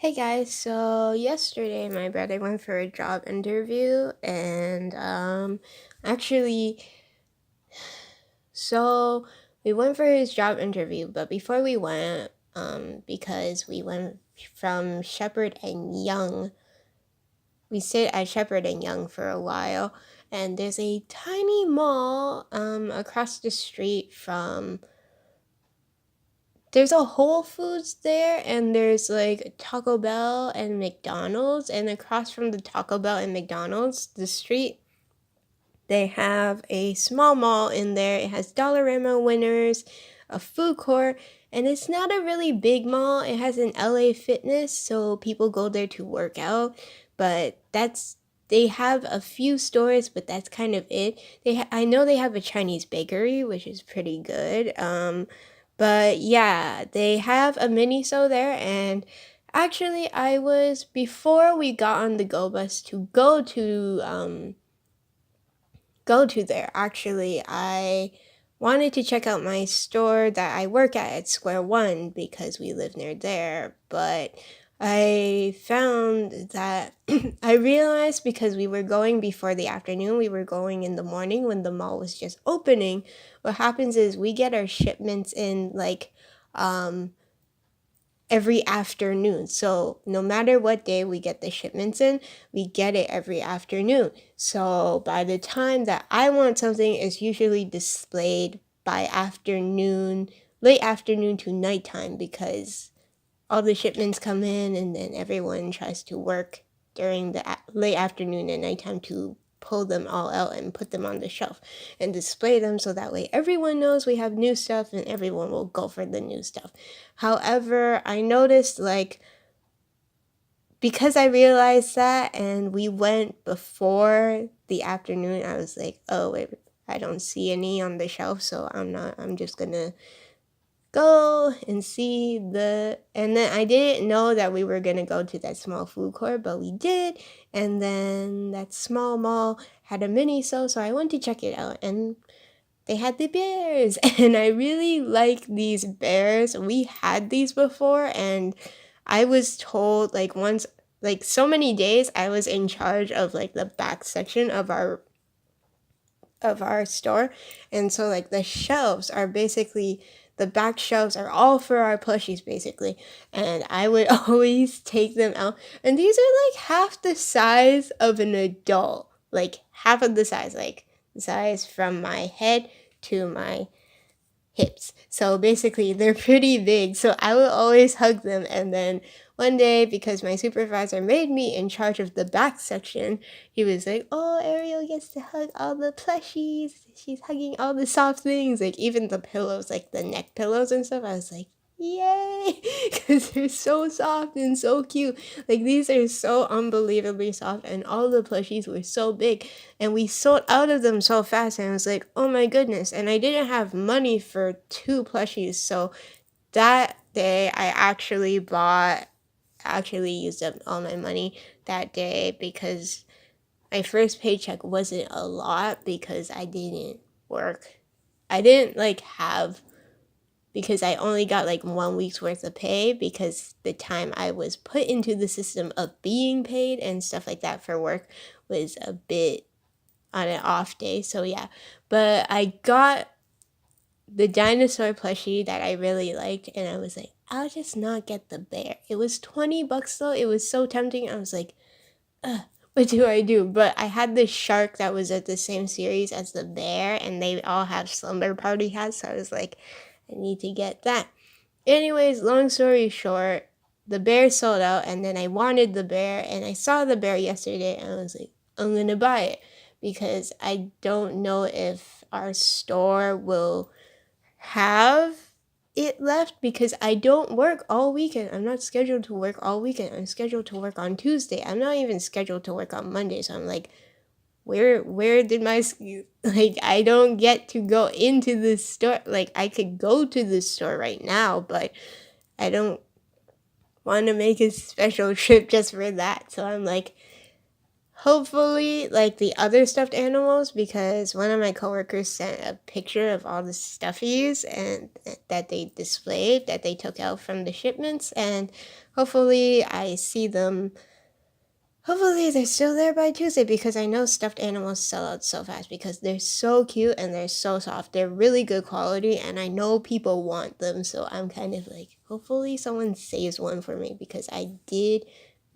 Hey guys, so yesterday my brother went for a job interview and actually so we went for his job interview, but before we went, because we went from Shepherd and Young, we stayed at Shepherd and Young for a while, and there's a tiny mall across the street from there's a Whole Foods there, and there's like Taco Bell and McDonald's, and across from the Taco Bell and McDonald's, the street, they have a small mall in there. It has Dollarama Winners, a food court, and it's not a really big mall. It has an LA Fitness, so people go there to work out, but they have a few stores, but that's kind of it. I know they have a Chinese bakery, which is pretty good. But yeah, they have a Miniso there, and actually, before we got on the go bus to go to there. Actually, I wanted to check out my store that I work at Square One because we live near there, but I found that I realized because we were going before the afternoon, we were going in the morning when the mall was just opening. What happens is we get our shipments in like um every afternoon. So no matter what day we get the shipments in, we get it every afternoon. So by the time that I want something, it's usually displayed by afternoon, late afternoon to nighttime, because all the shipments come in and then everyone tries to work during the late afternoon and nighttime to pull them all out and put them on the shelf and display them, so that way everyone knows we have new stuff and everyone will go for the new stuff. However, I noticed, like, because I realized that and we went before the afternoon, I was like, oh wait, I don't see any on the shelf, so I'm just gonna go and see and then I didn't know that we were gonna go to that small food court, but we did. And then that small mall had a Miniso, so I went to check it out, and they had the bears and I really like these bears. We had these before, and I was told, like, once, like, so many days I was in charge of like the back section of our store. And so like the back shelves are all for our plushies basically. And I would always take them out. And these are like half the size of an adult. Like half of the size, like the size from my head to my hips. So basically, they're pretty big. So I will always hug them. And then one day, because my supervisor made me in charge of the back section, he was like, "Oh, Ariel gets to hug all the plushies. She's hugging all the soft things, like even the pillows, like the neck pillows and stuff." I was like, "Yay!" Because they're so soft and so cute. Like these are so unbelievably soft, and all the plushies were so big, and we sold out of them so fast, and I was like, oh my goodness. And I didn't have money for two plushies, so that day actually used up all my money that day, because my first paycheck wasn't a lot because I didn't work. I didn't like have because I only got like 1 week's worth of pay, because the time I was put into the system of being paid and stuff like that for work was a bit on an off day. So yeah, but I got the dinosaur plushie that I really liked, and I was like, I'll just not get the bear. It was $20 though. It was so tempting. I was like, what do I do? But I had the shark that was at the same series as the bear, and they all have slumber party hats. So I was like, I need to get that. Anyways, long story short, the bear sold out, and then I wanted the bear, and I saw the bear yesterday, and I was like, I'm gonna buy it, because I don't know if our store will have it left, because I don't work all weekend. I'm not scheduled to work all weekend. I'm scheduled to work on Tuesday. I'm not even scheduled to work on Monday. So I'm like, where did my like, I don't get to go into the store. Like I could go to the store right now, but I don't want to make a special trip just for that. So I'm like, hopefully like the other stuffed animals, because one of my coworkers sent a picture of all the stuffies and that they displayed that they took out from the shipments, and hopefully I see them. Hopefully they're still there by Tuesday, because I know stuffed animals sell out so fast because they're so cute and they're so soft. They're really good quality and I know people want them, so I'm kind of like, hopefully someone saves one for me, because I did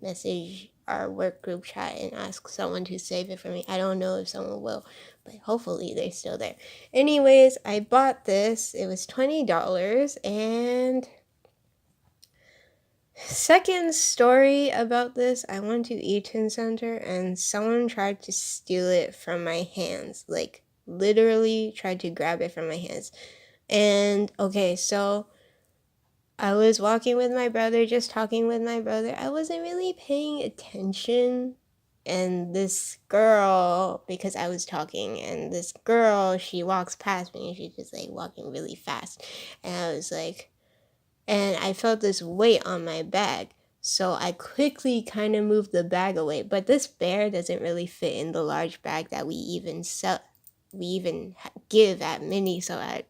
message our work group chat and ask someone to save it for me. I don't know if someone will, but hopefully they're still there. Anyways, I bought this. It was $20, and second story about this, I went to Eaton Center and someone tried to steal it from my hands. Like, literally tried to grab it from my hands. And okay, so I was walking with my brother, just talking with my brother. I wasn't really paying attention. And this girl, because I was talking, and this girl, she walks past me and she's just like walking really fast. And I was like, and I felt this weight on my bag. So I quickly kind of moved the bag away. But this bear doesn't really fit in the large bag that we even sell. We even give at Miniso, at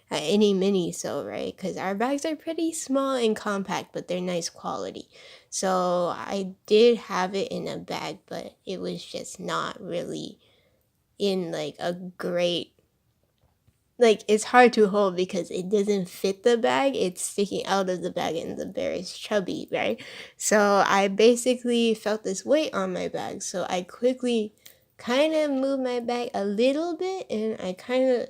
any Miniso, right? Because our bags are pretty small and compact, but they're nice quality. So I did have it in a bag, but it was just not really in like a great, like, it's hard to hold because it doesn't fit the bag. It's sticking out of the bag and the bear is chubby, right? So I basically felt this weight on my bag. So I quickly kind of moved my bag a little bit and I kind of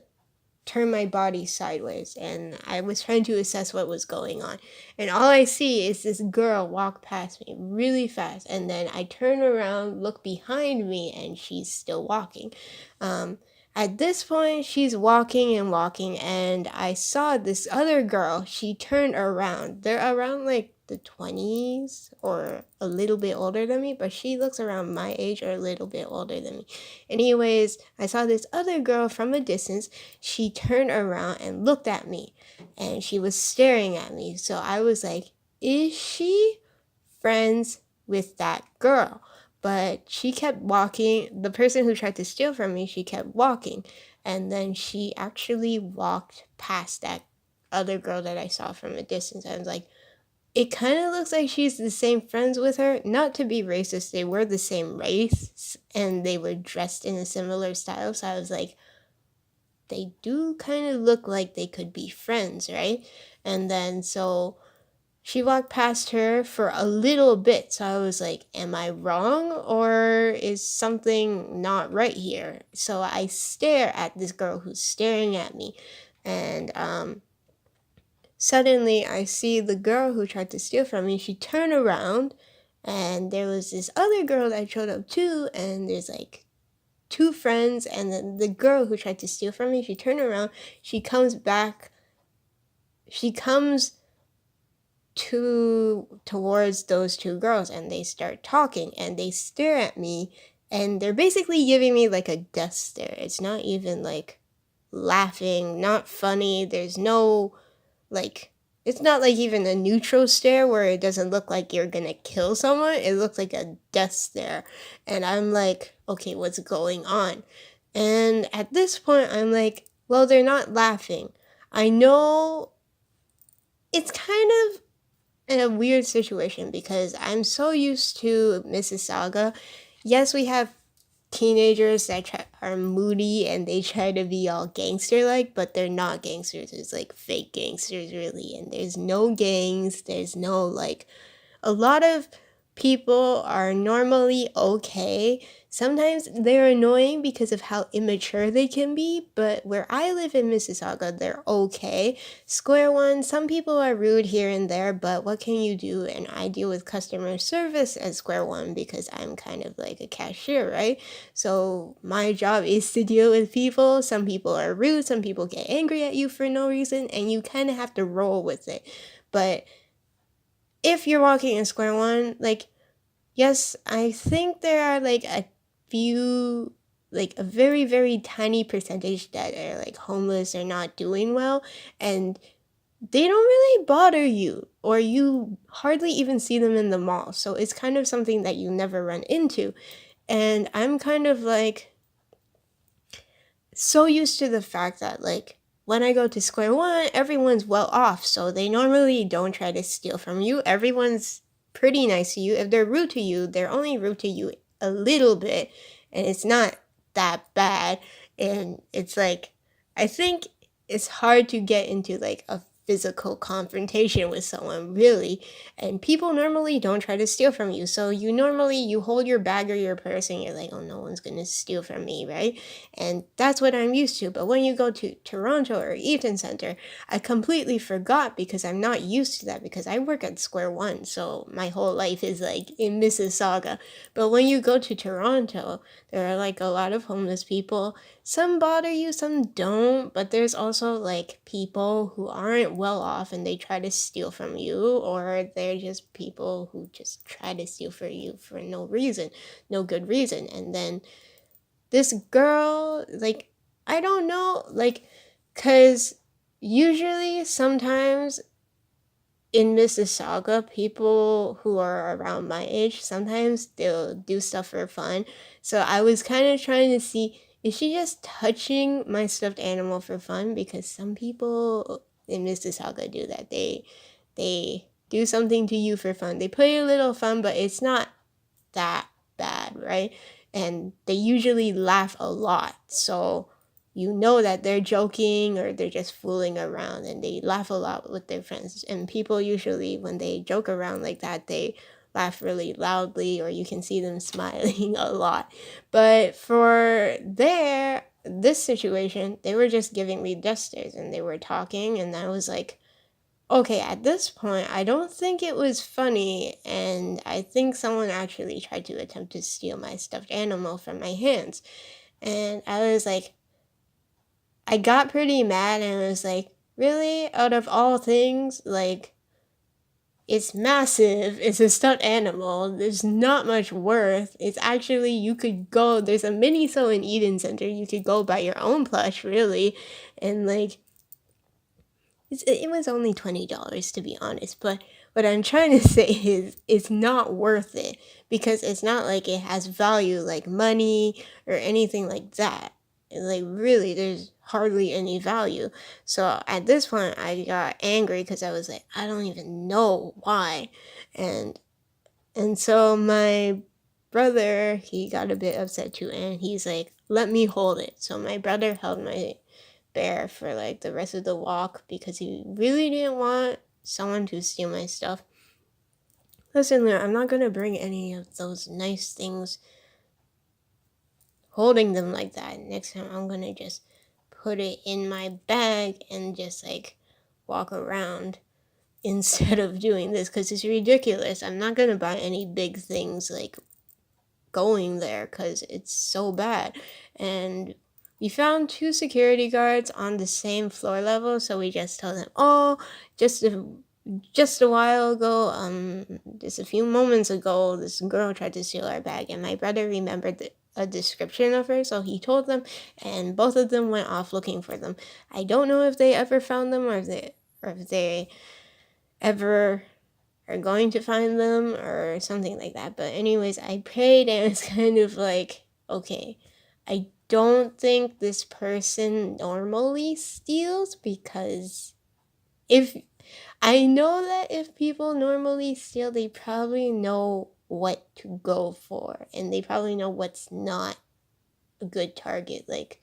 turned my body sideways, and I was trying to assess what was going on. And all I see is this girl walk past me really fast, and then I turn around, look behind me, and she's still walking. At this point, she's walking and walking, and I saw this other girl. She turned around. They're around like the 20s or a little bit older than me, but she looks around my age or a little bit older than me. Anyways, I saw this other girl from a distance. She turned around and looked at me, and she was staring at me. So I was like, is she friends with that girl? But she kept walking. The person who tried to steal from me, she kept walking. And then she actually walked past that other girl that I saw from a distance. I was like, it kind of looks like she's the same friends with her. Not to be racist, they were the same race and they were dressed in a similar style. So I was like, they do kind of look like they could be friends, right? And then so she walked past her for a little bit. So I was like, am I wrong or is something not right here? So I stare at this girl who's staring at me. And suddenly I see the girl who tried to steal from me. She turned around and there was this other girl that showed up too. And there's like two friends. And then the girl who tried to steal from me, she turned around. She comes back. She comes towards those two girls and they start talking and they stare at me and they're basically giving me like a death stare. It's not even like laughing, not funny. There's no like, it's not like even a neutral stare where it doesn't look like you're gonna kill someone. It looks like a death stare. And I'm like, okay, what's going on? And at this point I'm like, well, they're not laughing. I know it's kind of in a weird situation because I'm so used to Mississauga. Yes, we have teenagers that are moody and they try to be all gangster-like, but they're not gangsters. It's like fake gangsters, really. And there's no gangs. There's no, like, a lot of people are normally okay. Sometimes they're annoying because of how immature they can be, but where I live in Mississauga, they're okay. Square one, some people are rude here and there, but what can you do? And I deal with customer service at Square One because I'm kind of like a cashier, right? So my job is to deal with people. Some people are rude, some people get angry at you for no reason, and you kind of have to roll with it. But if you're walking in Square One, like, yes, I think there are like a few, like a very, very tiny percentage that are like homeless or not doing well, and they don't really bother you, or you hardly even see them in the mall. So it's kind of something that you never run into. And I'm kind of like so used to the fact that like when I go to square one, everyone's well off, so they normally don't try to steal from you. Everyone's pretty nice to you. If they're rude to you, they're only rude to you a little bit, and it's not that bad. And it's like, I think it's hard to get into like a physical confrontation with someone, really. And people normally don't try to steal from you. So you hold your bag or your purse and you're like, oh, no one's gonna steal from me, right? And that's what I'm used to. But when you go to Toronto or Eaton Center, I completely forgot because I'm not used to that because I work at Square One. So my whole life is like in Mississauga. But when you go to Toronto, there are like a lot of homeless people. Some bother you, some don't. But there's also like people who aren't well off and they try to steal from you, or they're just people who just try to steal from you for no reason, no good reason. And then this girl, like, I don't know, like, because usually sometimes in Mississauga, people who are around my age, sometimes they'll do stuff for fun. So I was kind of trying to see, is she just touching my stuffed animal for fun? Because some people in Mississauga do that. They do something to you for fun. They play a little fun, but it's not that bad, right? And they usually laugh a lot. So you know that they're joking or they're just fooling around, and they laugh a lot with their friends. And people usually, when they joke around like that, they laugh really loudly, or you can see them smiling a lot. But for this situation, they were just giving me gestures and they were talking, and I was like, okay, at this point, I don't think it was funny, and I think someone actually tried to attempt to steal my stuffed animal from my hands. And I was like, I got pretty mad, and I was like, really? Out of all things, like, it's massive, it's a stuffed animal, there's not much worth. It's actually, you could go, there's a Miniso in Eden Center, you could go buy your own plush, really, and like, it was only $20 to be honest, but what I'm trying to say is it's not worth it because it's not like it has value like money or anything like that. Like really, there's hardly any value. So at this point, I got angry because I was like, I don't even know why, and so my brother, he got a bit upset too, and he's like, let me hold it. So my brother held my bear for like the rest of the walk because he really didn't want someone to steal my stuff. Listen, Luna, I'm not gonna bring any of those nice things holding them like that. Next time I'm gonna just put it in my bag and just like walk around instead of doing this because it's ridiculous. I'm not gonna buy any big things like going there because it's so bad. And we found two security guards on the same floor level, so we just told them, oh, just a while ago, just a few moments ago, this girl tried to steal our bag, and my brother remembered a description of her, so he told them, and both of them went off looking for them. I don't know if they ever found them or if they ever are going to find them or something like that. But anyways, I prayed and it's kind of like, okay, I don't think this person normally steals because if I know that if people normally steal, they probably know what to go for and they probably know what's not a good target. Like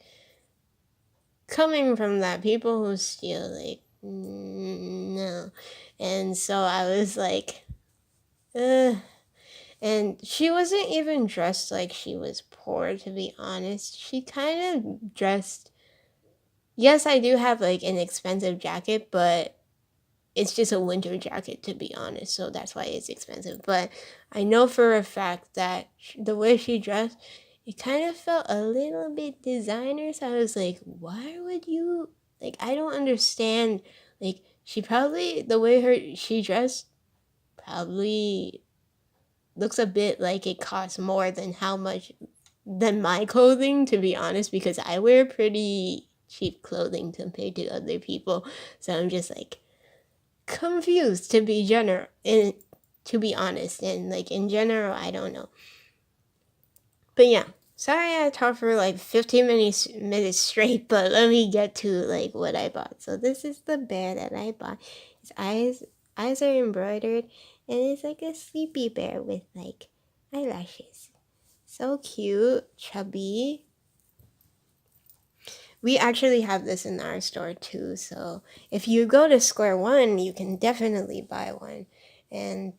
coming from that, people who steal, like, no. And so I was like, ugh. And she wasn't even dressed like she was poor, to be honest. She kind of dressed. Yes, I do have like an expensive jacket, but it's just a winter jacket, to be honest. So that's why it's expensive. But I know for a fact that the way she dressed, it kind of felt a little bit designer. So I was like, why would you? Like, I don't understand. Like, she probably, the way she dressed, probably looks a bit like it costs more than than my clothing, to be honest, because I wear pretty cheap clothing compared to other people. So I'm just like confused, to be honest, and like in general, I don't know. But yeah, sorry I talked for like 15 minutes straight, but let me get to like what I bought. So this is the bear that I bought. His eyes are embroidered, and it's like a sleepy bear with like eyelashes. So cute, chubby. We actually have this in our store too, so if you go to Square One, you can definitely buy one. And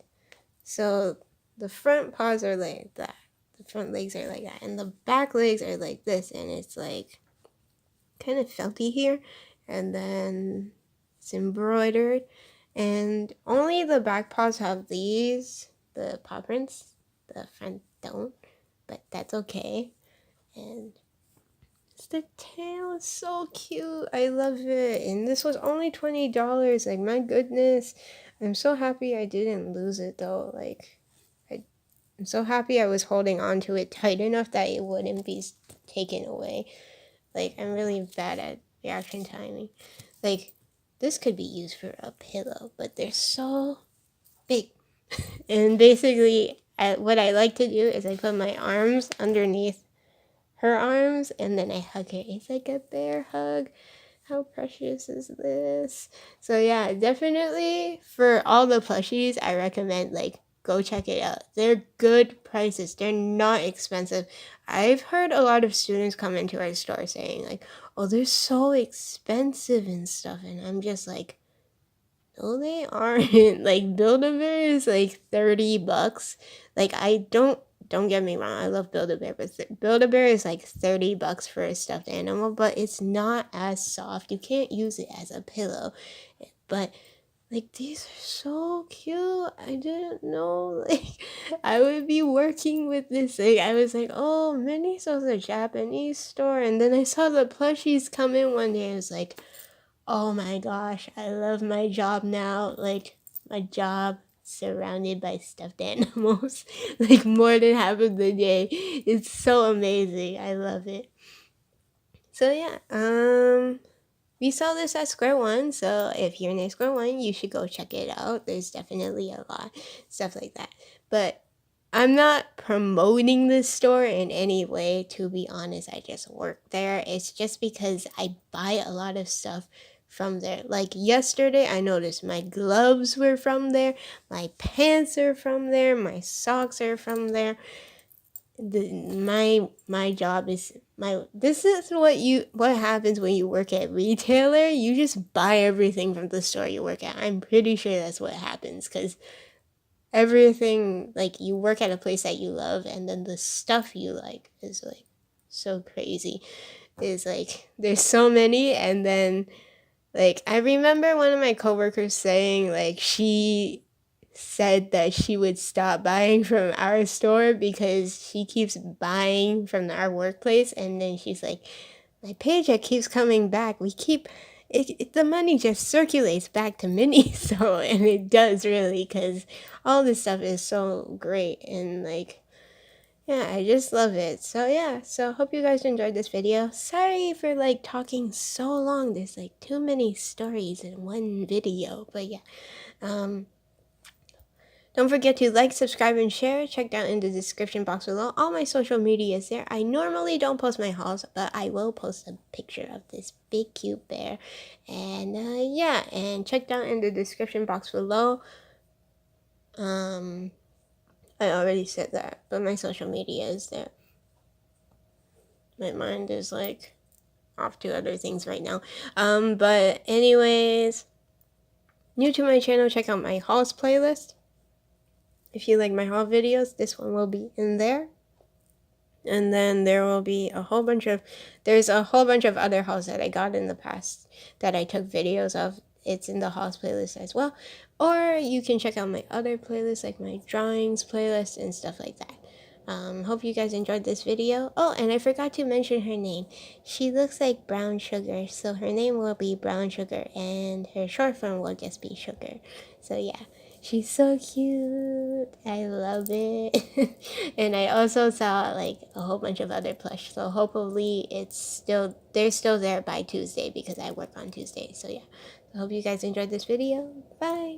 so the front paws are like that. The front legs are like that. And the back legs are like this. And it's like kind of felty here. And then it's embroidered. And only the back paws have these, the paw prints. The front don't. But that's okay. And the tail is so cute. I love it. And this was only $20. Like, my goodness. I'm so happy I didn't lose it though. Like, I'm so happy I was holding on to it tight enough that it wouldn't be taken away. Like, I'm really bad at reaction timing. Like, this could be used for a pillow, but they're so big. And basically, what I like to do is I put my arms underneath her arms and then I hug her. It's like a bear hug. How precious is this? So yeah, definitely for all the plushies, I recommend like go check it out. They're good prices. They're not expensive. I've heard a lot of students come into our store saying like, "Oh, they're so expensive and stuff," and I'm just like, no, they aren't. Like Build-A-Bear is like $30. Like don't get me wrong, I love Build-A-Bear, but Build-A-Bear is like $30 for a stuffed animal, but it's not as soft. You can't use it as a pillow. But like these are so cute. I didn't know like I would be working with this. Like I was like, oh, Miniso's a Japanese store, and then I saw the plushies come in one day. I was like, oh my gosh, I love my job now. Like, my job surrounded by stuffed animals. Like, more than half of the day. It's so amazing. I love it. So, yeah, we saw this at Square One. So, if you're near Square One, you should go check it out. There's definitely a lot, stuff like that. But I'm not promoting this store in any way, to be honest. I just work there. It's just because I buy a lot of stuff from there. Like yesterday, I noticed my gloves were from there, my pants are from there, my socks are from there. My job is this is what happens when you work at retailer. You just buy everything from the store you work at. I'm pretty sure that's what happens because everything, like you work at a place that you love and then the stuff you like is like so crazy. Is like there's so many, and then like I remember one of my coworkers saying like she said that she would stop buying from our store because she keeps buying from our workplace, and then she's like, my paycheck keeps coming back. We keep the money just circulates back to Miniso, and it does really because all this stuff is so great, and like yeah, I just love it. So yeah, so hope you guys enjoyed this video. Sorry for like talking so long. There's like too many stories in one video, but yeah. Don't forget to like, subscribe, and share. Check down in the description box below. All my social media is there. I normally don't post my hauls, but I will post a picture of this big cute bear. And yeah, and check down in the description box below. I already said that, but my social media is there. My mind is like off to other things right now. But anyways, new to my channel, check out my hauls playlist. If you like my haul videos, this one will be in there. And then there will be there's a whole bunch of other hauls that I got in the past that I took videos of. It's in the hauls playlist as well. Or you can check out my other playlists, like my drawings playlist and stuff like that. Hope you guys enjoyed this video. Oh, and I forgot to mention her name. She looks like Brown Sugar, so her name will be Brown Sugar, and her short form will just be Sugar. So yeah, she's so cute. I love it. And I also saw like a whole bunch of other plush, so hopefully they're still there by Tuesday because I work on Tuesday. So yeah, I hope you guys enjoyed this video. Bye.